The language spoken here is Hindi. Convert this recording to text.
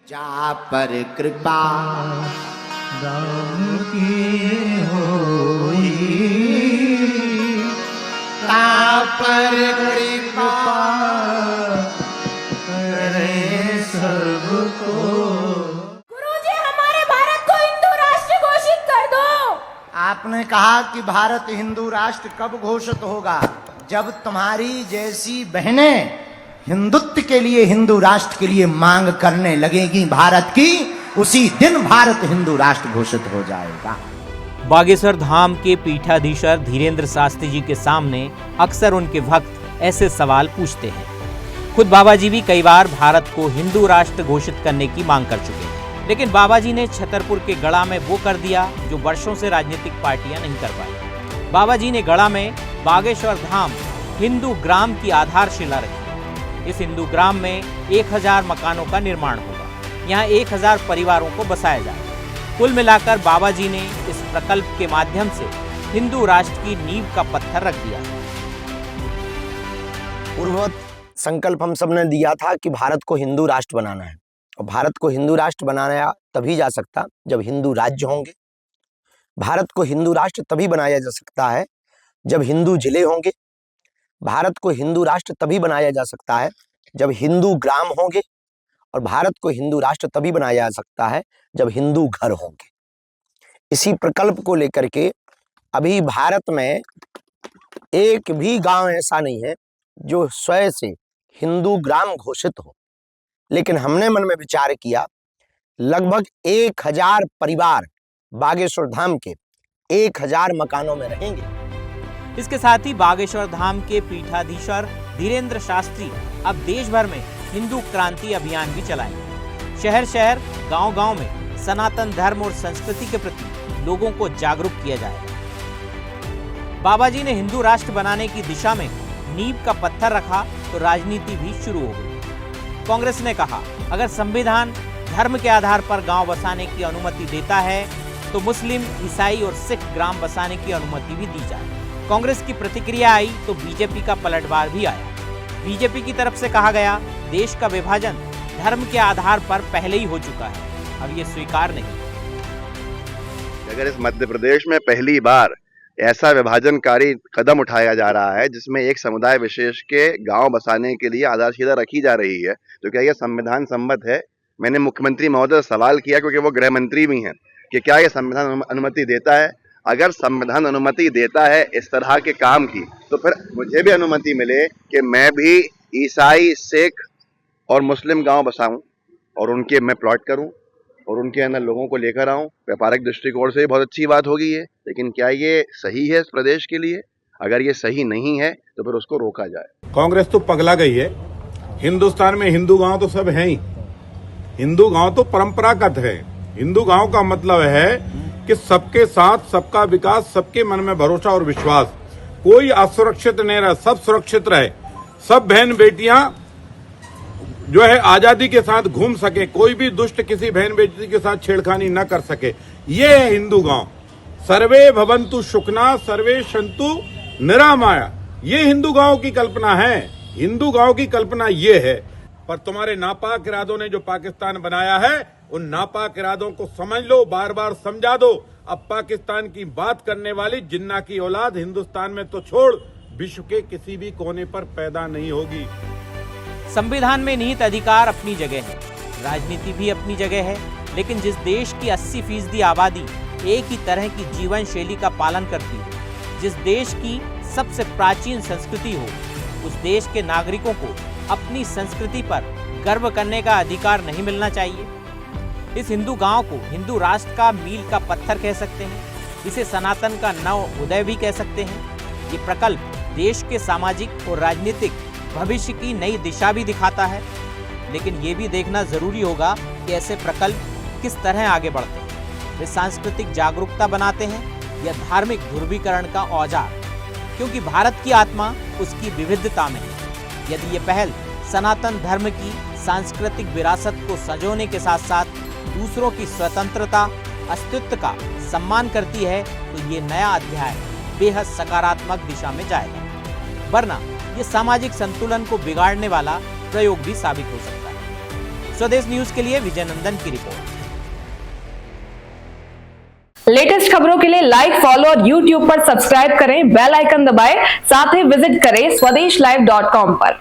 जा पर कृपा राम की होई, ता पर कृपा करे सबको। गुरुजी, हमारे भारत को हिंदू राष्ट्र घोषित कर दो। आपने कहा कि भारत हिंदू राष्ट्र कब घोषित होगा? जब तुम्हारी जैसी बहनें हिंदुत्व के लिए, हिंदू राष्ट्र के लिए मांग करने लगेगी भारत की, उसी दिन भारत हिंदू राष्ट्र घोषित हो जाएगा। बागेश्वर धाम के पीठाधीश्वर धीरेंद्र शास्त्री जी के सामने अक्सर उनके भक्त ऐसे सवाल पूछते हैं। खुद बाबा जी भी कई बार भारत को हिंदू राष्ट्र घोषित करने की मांग कर चुके हैं, लेकिन बाबा जी ने छतरपुर के गढ़ा में वो कर दिया जो वर्षों से राजनीतिक पार्टियां नहीं कर पाई। बाबा जी ने गढ़ा में बागेश्वर धाम हिंदू ग्राम की आधारशिला रखी। इस हिंदू ग्राम में 1000 मकानों का निर्माण होगा। यहाँ 1000 परिवारों को बसाया जाएगा। कुल मिलाकर बाबा जी ने इस प्रकल्प के माध्यम से हिंदू राष्ट्र की नींव का पत्थर रख दिया। पूर्ववत संकल्प हम सब ने दिया था कि भारत को हिंदू राष्ट्र बनाना है, और भारत को हिंदू राष्ट्र बनाया तभी जा सकता जब हिंदू राज्य होंगे। भारत को हिंदू राष्ट्र तभी बनाया जा सकता है जब हिंदू जिले होंगे। भारत को हिंदू राष्ट्र तभी बनाया जा सकता है जब हिंदू ग्राम होंगे, और भारत को हिंदू राष्ट्र तभी बनाया जा सकता है जब हिंदू घर होंगे। इसी प्रकल्प को लेकर के अभी भारत में एक भी गांव ऐसा नहीं है जो स्वयं से हिंदू ग्राम घोषित हो, लेकिन हमने मन में विचार किया लगभग 1000 परिवार बागेश्वर धाम के 1000 मकानों में रहेंगे। इसके साथ ही बागेश्वर धाम के पीठाधीश्वर धीरेंद्र शास्त्री अब देश भर में हिंदू क्रांति अभियान भी चलाएंगे। शहर शहर, गांव-गांव में सनातन धर्म और संस्कृति के प्रति लोगों को जागरूक किया जाएगा। बाबा जी ने हिंदू राष्ट्र बनाने की दिशा में नींव का पत्थर रखा तो राजनीति भी शुरू हो गई। कांग्रेस ने कहा, अगर संविधान धर्म के आधार पर गांव बसाने की अनुमति देता है तो मुस्लिम, ईसाई और सिख ग्राम बसाने की अनुमति भी दी जाए। कांग्रेस की प्रतिक्रिया आई तो बीजेपी का पलटवार भी आया। बीजेपी की तरफ से कहा गया, देश का विभाजन धर्म के आधार पर पहले ही हो चुका है, अब ये स्वीकार नहीं। अगर इस मध्य प्रदेश में पहली बार ऐसा विभाजनकारी कदम उठाया जा रहा है जिसमें एक समुदाय विशेष के गांव बसाने के लिए आधारशिला रखी जा रही है, तो क्या यह संविधान सम्मत है? मैंने मुख्यमंत्री महोदय से सवाल किया, क्योंकि वो गृह मंत्री भी हैं, कि क्या यह संविधान अनुमति देता है? अगर संविधान अनुमति देता है इस तरह के काम की, तो फिर मुझे भी अनुमति मिले कि मैं भी ईसाई, सिख और मुस्लिम गांव बसाऊं और उनके मैं प्लॉट करूं और उनके अंदर लोगों को लेकर आऊं। व्यापारिक दृष्टिकोण से बहुत अच्छी बात होगी ये, लेकिन क्या ये सही है इस प्रदेश के लिए? अगर ये सही नहीं है तो फिर उसको रोका जाए। कांग्रेस तो पगला गई है। हिंदुस्तान में हिंदू गांव तो सब हैं ही। हिंदू गांव तो परंपरागत है। हिंदू गांव का मतलब है कि सबके साथ सबका विकास, सबके मन में भरोसा और विश्वास, कोई असुरक्षित नहीं रहे, सब सुरक्षित रहे, सब बहन बेटियां जो है आजादी के साथ घूम सके, कोई भी दुष्ट किसी बहन बेटी के साथ छेड़खानी न कर सके। ये है हिंदू गांव। सर्वे भवन्तु सुखना सर्वे सन्तु निरामया, ये हिंदू गांव की कल्पना है। हिंदू गांव की कल्पना ये है। पर तुम्हारे नापाक इरादों ने जो पाकिस्तान बनाया है, उन नापाक इरादों को समझ लो, बार बार समझा दो। अब पाकिस्तान की बात करने वाली जिन्ना की औलाद हिंदुस्तान में तो छोड़, विश्व के किसी भी कोने पर पैदा नहीं होगी। संविधान में निहित अधिकार अपनी जगह है, राजनीति भी अपनी जगह है, लेकिन जिस देश की 80% आबादी एक ही तरह की जीवन शैली का पालन करती है, जिस देश की सबसे प्राचीन संस्कृति हो, उस देश के नागरिकों को अपनी संस्कृति पर गर्व करने का अधिकार नहीं मिलना चाहिए। इस हिंदू गांव को हिंदू राष्ट्र का मील का पत्थर कह सकते हैं, इसे सनातन का नव उदय भी कह सकते हैं। ये प्रकल्प देश के सामाजिक और राजनीतिक भविष्य की नई दिशा भी दिखाता है, लेकिन ये भी देखना जरूरी होगा कि ऐसे प्रकल्प किस तरह आगे बढ़ते हैं। वे सांस्कृतिक जागरूकता बनाते हैं या धार्मिक ध्रुवीकरण का औजार, क्योंकि भारत की आत्मा उसकी विविधता में है। यदि ये पहल सनातन धर्म की सांस्कृतिक विरासत को संजोने के साथ साथ दूसरों की स्वतंत्रता, अस्तित्व का सम्मान करती है, तो ये नया अध्याय बेहद सकारात्मक दिशा में जाएगा, वरना ये सामाजिक संतुलन को बिगाड़ने वाला प्रयोग भी साबित हो सकता है। स्वदेश न्यूज के लिए विजय नंदन की रिपोर्ट। लेटेस्ट खबरों के लिए लाइक, फॉलो और यूट्यूब पर सब्सक्राइब करें, बेल आइकन दबाएं, साथ ही विजिट करें swedishlive.com पर।